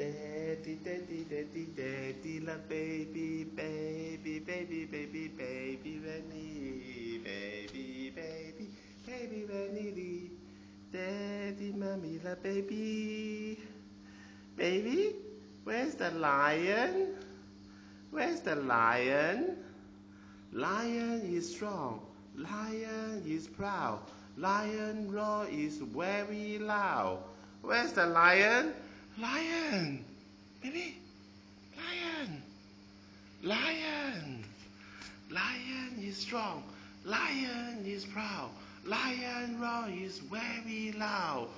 Daddy, daddy, daddy, daddy, love baby, baby, baby, baby, baby, Rennie, baby, baby, baby, Rennie, daddy, mommy, love baby, baby, where's the lion? Where's the lion? Lion is strong, lion is proud, lion roar is very loud. Where's the lion? Lion! Baby! Lion! Lion! Lion is strong, lion is proud, lion roar is very loud.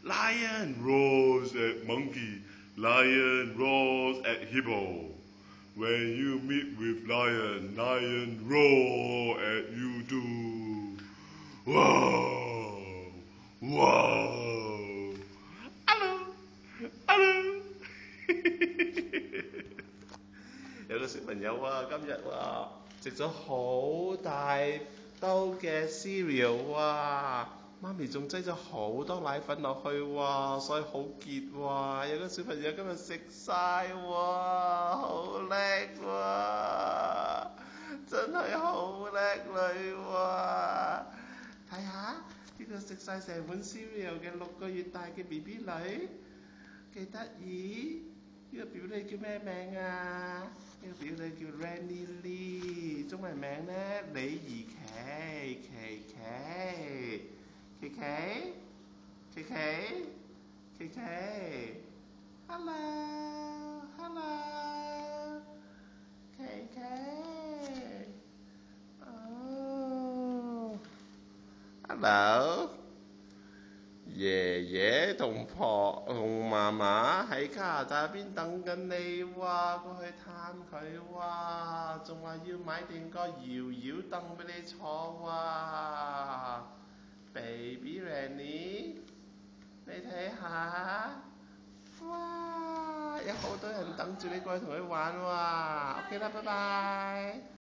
Lion roars at monkey, lion roars at hippo. When you meet with lion, lion roar at you too. Wow! Wow! Hello! Hello! 有個小朋友啊，今日啊食咗好大兜嘅 cereal 啊，媽咪仲擠咗好多奶粉落去喎，所以好結喎。有個小朋友今日食晒喎，好叻喎，真係好叻女喎。睇下呢個食晒成碗 cereal 嘅6個月大嘅 BB 女，幾得意。呢個表女叫咩名啊？呢個表女叫 Rennie Lee， 中文名呢李怡琪，琪琪，琪琪，琪琪，琪琪 ，Hello Hello， 琪琪，哦 ，Hello。爺爺同嫲嫲喺加拿大邊等緊你喎，過去探佢喎，仲話要買定個搖搖凳俾你坐喎。Baby Rennie， 你睇下，哇！有好多人等住你過去同佢玩喎。OK 啦，拜拜。